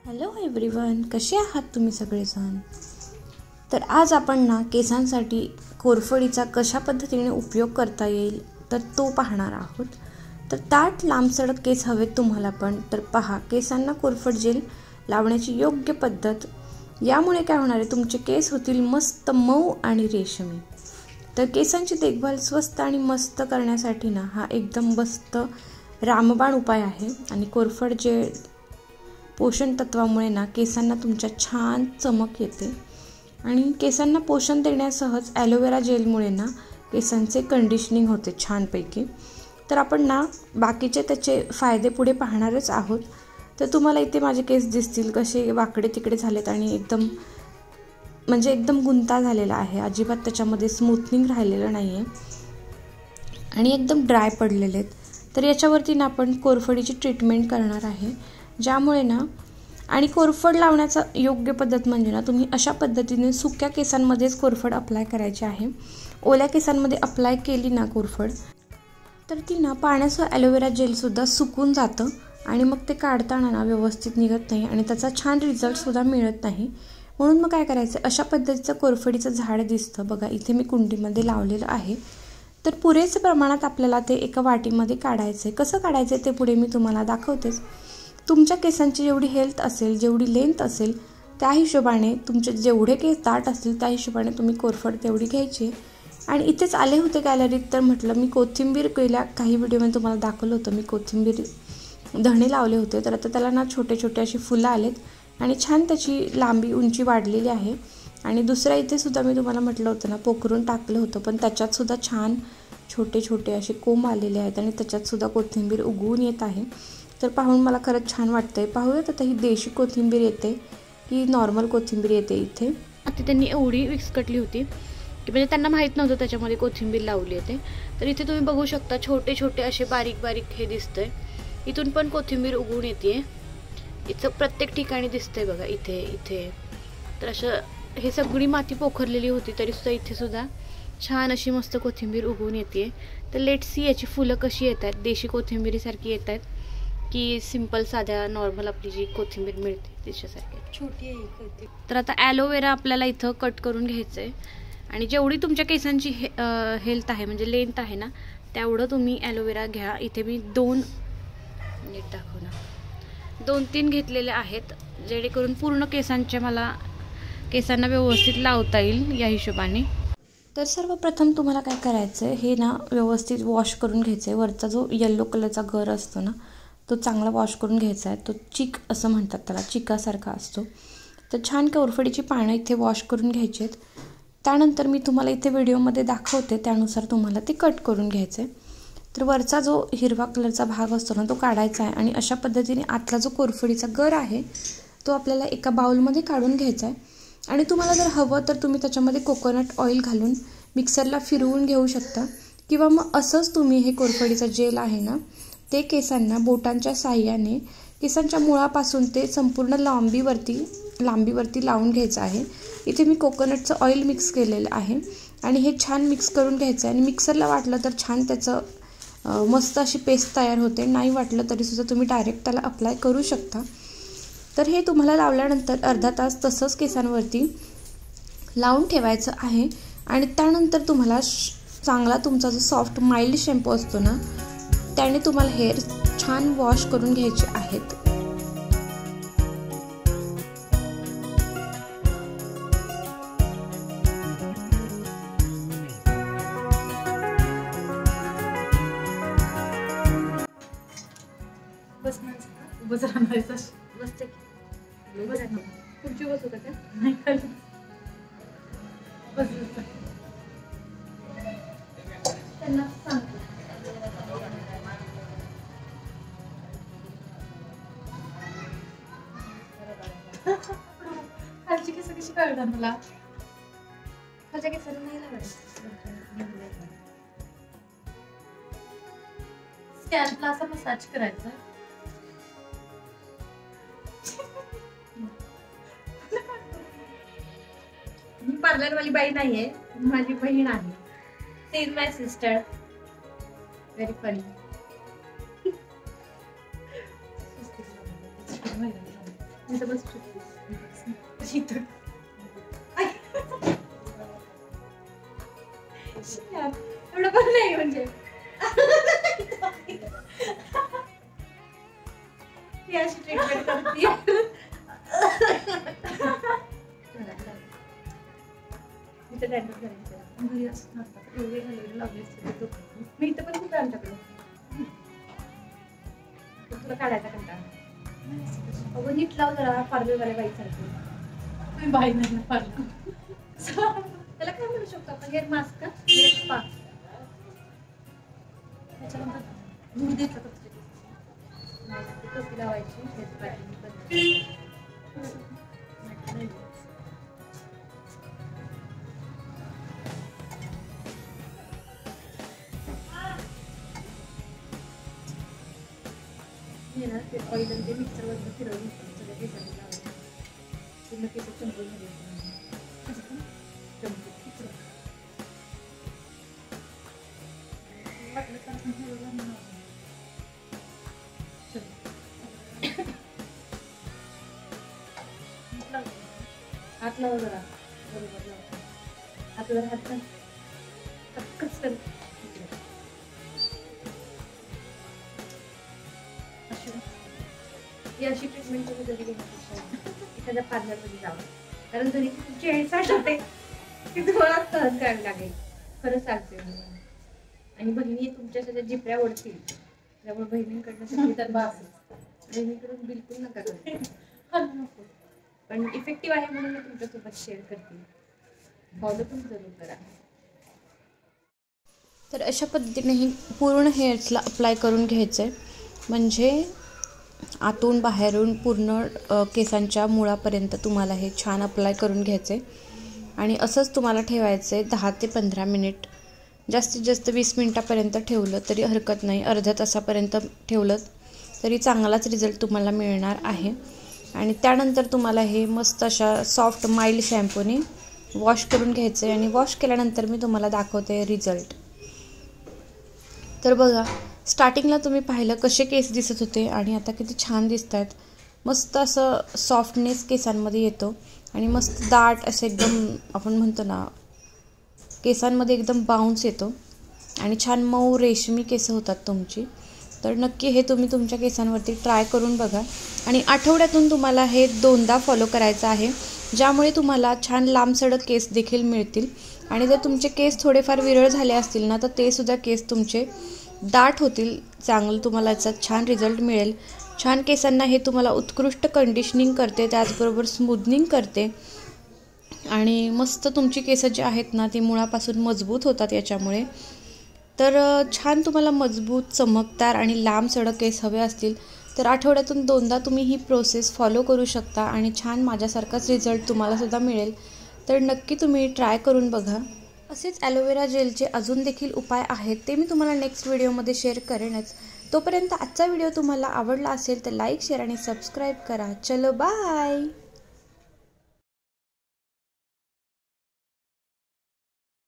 Hello everyone, कसे आहात तुम्ही सगळेजण? तर आज आपण ना केसांसाठी कोरफडीचा कशा पद्धतीने उपयोग करता येईल तर तो पाहणार आहोत. तर दाट लांबसडक केस हवेत तुम्हाला पण तर पहा केसांना कोरफड जेल लावण्याची योग्य पद्धत. यामुळे काय होणार आहे, तुमचे केस होतील मस्त मऊ आणि रेशमी. तर केसांची देखभाल स्वस्त आणि मस्त करण्यासाठी ना हा एकदम मस्त रामबाण उपाय आहे. आणि कोरफड जेल पोषण तत्वामुळे ना केसांना तुमच्या छान चमक येते आणि केसांना पोषण देण्यासहज ॲलोवेरा जेलमुळे ना केसांचे कंडिशनिंग होते छानपैकी. तर आपण ना बाकीचे त्याचे फायदे पुढे पाहणारच आहोत. तर तुम्हाला इथे माझे केस दिसतील कसे वाकडे तिकडे झालेत आणि एकदम गुंता झालेला आहे. अजिबात त्याच्यामध्ये स्मूथनिंग राहिलेलं नाही आहे आणि एकदम ड्राय पडलेले आहेत. तर याच्यावरती ना आपण कोरफडीची ट्रीटमेंट करणार आहे, ज्यामुळे ना आणि कोरफड लावण्याचा योग्य पद्धत म्हणजे ना तुम्ही अशा पद्धतीने सुक्या केसांमध्येच कोरफड अप्लाय करायची आहे. ओल्या केसांमध्ये अप्लाय केली ना कोरफड तर ती ना पाण्याचं ॲलोवेरा जेलसुद्धा सुकून जातं आणि मग ते काढताना ना व्यवस्थित निघत नाही आणि त्याचा छान रिझल्टसुद्धा मिळत नाही. म्हणून मग काय करायचं, अशा पद्धतीचं कोरफडीचं झाड दिसतं बघा, इथे मी कुंडीमध्ये लावलेलं आहे. तर पुरेसे प्रमाणात आपल्याला ते एका वाटीमध्ये काढायचं आहे. कसं काढायचं आहे ते पुढे मी तुम्हाला दाखवतेच. तुमच्या केसांची जेवढी हेल्थ असेल, जेवढी लेंथ असेल त्या हिशोबाने, तुमचे जेवढे केस दाट असतील त्या हिशोबाने तुम्ही कोरफड तेवढी घ्यायची. आणि इथेच आले होते गॅलरीत तर म्हटलं मी कोथिंबीर गेल्या काही व्हिडिओमध्ये तुम्हाला दाखवलं होतं, मी कोथिंबीर धणे लावले होते. तर आता त्याला ना छोटे छोटे अशी फुलं आलेत आणि छान त्याची लांबी उंची वाढलेली आहे. आणि दुसऱ्या इथे सुद्धा मी तुम्हाला म्हटलं होतं ना पोखरून टाकलं होतं, पण त्याच्यातसुद्धा छान छोटे छोटे असे कोंब आलेले आहेत आणि त्याच्यातसुद्धा कोथिंबीर उगवून येत आहे. तर पाहून मला खरंच छान वाटतं आहे. पाहूयात आता ही देशी कोथिंबीर येते की नॉर्मल कोथिंबीर येते. इथे आता त्यांनी एवढी विस्कटली होती की म्हणजे त्यांना माहीत नव्हतं त्याच्यामध्ये कोथिंबीर लावली येते. तर इथे तुम्ही बघू शकता छोटे छोटे असे बारीक बारीक हे दिसतंय. इथून पण कोथिंबीर उगवून येते. इथं प्रत्येक ठिकाणी दिसतंय बघा, इथे इथे. तर असं हे सगळी माती पोखरलेली होती तरीसुद्धा इथे सुद्धा छान अशी मस्त कोथिंबीर उगवून येते. तर लेट्स सी याची फुलं कशी येत आहेत, देशी कोथिंबीरीसारखी येत आहेत की सिंपल साध्या नॉर्मल आपली जी कोथिंबीर मिळते त्याच्यासारखी छोटी आहे. तर आता ॲलोवेरा आपल्याला इथं कट करून घ्यायचं आहे आणि जेवढी तुमच्या केसांची हेल्थ आहे म्हणजे लेंथ आहे ना तेवढं तुम्ही ॲलोवेरा घ्या. इथे मी 2-3 घेतलेले आहेत, जेणेकरून पूर्ण केसांना व्यवस्थित लावता येईल या हिशोबाने. तर सर्वप्रथम तुम्हाला काय करायचं आहे, हे ना व्यवस्थित वॉश करून घ्यायचं आहे. वरचा जो येल्लो कलरचा गर असतो ना तो चांगला वॉश करून घ्यायचा आहे. तो चिक असं म्हणतात त्याला, चिकासारखा असतो. तर छान कोरफडीची पानं इथे वॉश करून घ्यायची आहेत. त्यानंतर मी तुम्हाला इथे व्हिडिओमध्ये दाखवते त्यानुसार तुम्हाला ते कट करून घ्यायचं आहे. तर वरचा जो हिरवा कलरचा भाग असतो ना तो काढायचा आहे आणि अशा पद्धतीने आतला जो कोरफडीचा गर आहे तो आपल्याला एका बाउलमध्ये काढून घ्यायचा आहे. आणि तुम्हाला जर हवं तर तुम्ही त्याच्यामध्ये कोकोनट ऑइल घालून मिक्सरला फिरवून घेऊ शकता किंवा मग असंच तुम्ही हे कोरफडीचं जेल आहे ना ते केसांना बोटांच्या साहाय्याने केसांच्या मुळापासून ते संपूर्ण लांबीवरती लावून घ्यायचं आहे. इथे मी कोकोनटचं ऑइल मिक्स केलेलं आहे आणि हे छान मिक्स करून घ्यायचं आहे. आणि मिक्सरला वाटलं तर छान त्याचं मस्त अशी पेस्ट तयार होते. नाही वाटलं तरीसुद्धा तुम्ही डायरेक्ट त्याला अप्लाय करू शकता. तर हे तुम्हाला लावल्यानंतर अर्धा तास तसंच केसांवरती लावून ठेवायचं आहे. आणि त्यानंतर तुम्हाला चांगला तुमचा जो सॉफ्ट माइल्ड शॅम्पू असतो ना त्याने तुम्हाला हेअर छान वॉश करून घ्यायचे आहेत. खुर्ची बसवता का? नाही खाली त्यांना सांगतो. खालची केस कशी कळणार मला? खालच्या केसाला नाही लावायचं. स्कॅल्पला असा मसाज करायचा. मी पार्लरवाली बाई नाहीये, माझी बहीण आहे. She is my sister. Very funny. इथं बसू शकते इथं. एवढं पण नाही म्हणजे ती अशी ट्रीटमेंट करते. इथं डॅन्डर करायचं घरी असं एवढे हलवले लावले असते. मी इथं पण खूप आमच्याकडे तुला काढायचा कंटाळा. अगं नीट लाव जरा पार्लरवाल्या बाईसारखं. बाई नाही पार्लर त्याला काय म्हणू शकतो आपण? हेअर मास्क का हेअर स्पा. त्याच्यानंतर दूध द्यायचं कपी लावायची हेअर स्पाची. ते ऑइल आणि ते मिक्सरवर फिरवून सगळ्या केसांना लावायचं. पूर्ण केस चंपून हात लावा जरा बरोबर लावा. हात जरा हात पटकच कर. अशी ट्रीटमेंट तुम्ही घरी घेण्यापेक्षा एखाद्या पार्लरमध्ये जावं. कारण घरी तुमची हेळसाट होते ती तुम्हाला सहन करावी लागेल. खरं सांगते आणि बहिणी तुमच्या सगळ्या जिपऱ्या ओढतील. त्यामुळे बहिणींकडनं तर बहिणीकडून बिलकुल नका करू. पण इफेक्टिव्ह आहे म्हणून मी तुमच्यासोबत शेअर करते. फॉलो पण जरूर करा. तर अशा पद्धतीने हे पूर्ण हेअर्सला अप्लाय करून घ्यायचं आहे. म्हणजे आतून बाहेरून पूर्ण केसांच्या मुळापर्यंत तुम्हाला हे छान अप्लाय करून घ्यायचं आहे. आणि असंच तुम्हाला ठेवायचं आहे 10 ते 15 मिनिट. जास्तीत जास्त 20 मिनिटापर्यंत ठेवलं तरी हरकत नाही. अर्ध्या तासापर्यंत ठेवलं तरी चांगलाच रिझल्ट तुम्हाला मिळणार आहे. आणि त्यानंतर तुम्हाला हे मस्त अशा सॉफ्ट माइल्ड शॅम्पूने वॉश करून घ्यायचं आहे. आणि वॉश केल्यानंतर मी तुम्हाला दाखवते रिझल्ट. तर बघा, स्टार्टिंगला तुम्ही पाहिलं कसे केस दिसत होते आणि आता किती छान दिसत आहेत. मस्त असं सॉफ्टनेस केसांमध्ये येतो आणि मस्त दाट असं एकदम आपण म्हणतो ना केसांमध्ये एकदम बाउन्स येतो आणि छान मऊ रेशमी केस होतात तुमची. तर नक्की हे तुम्ही तुमच्या केसांवरती ट्राय करून बघा. आणि आठवड्यातून तुम्हाला हे 2दा फॉलो करायचं आहे, ज्यामुळे तुम्हाला छान लांबसडक केस देखील मिळतील. आणि जर तुमचे केस थोडेफार विरळ झाले असतील ना तर ते सुद्धा केस तुमचे दाट होतील. चांगलं तुम्हाला याचा छान रिझल्ट मिळेल. छान केसांना हे तुम्हाला उत्कृष्ट कंडिशनिंग करते, त्याचबरोबर स्मूथनिंग करते आणि मस्त तुमची केस जी आहेत ना ती मुळापासून मजबूत होतात याच्यामुळे. तर छान तुम्हाला मजबूत, चमकदार आणि लांब सडक केस हवे असतील तर आठवड्यातून 2दा तुम्ही ही प्रोसेस फॉलो करू शकता आणि छान माझ्यासारखाच रिझल्ट तुम्हाला सुद्धा मिळेल. तर नक्की तुम्ही ट्राय करून बघा. असेच ॲलोवेरा जेलचे अजून देखील उपाय आहेत, ते मी तुम्हाला नेक्स्ट व्हिडिओमध्ये शेअर करेनच. तोपर्यंत आजचा व्हिडिओ तुम्हाला आवडला असेल तर लाईक, शेअर आणि सबस्क्राईब करा. चलो बाय.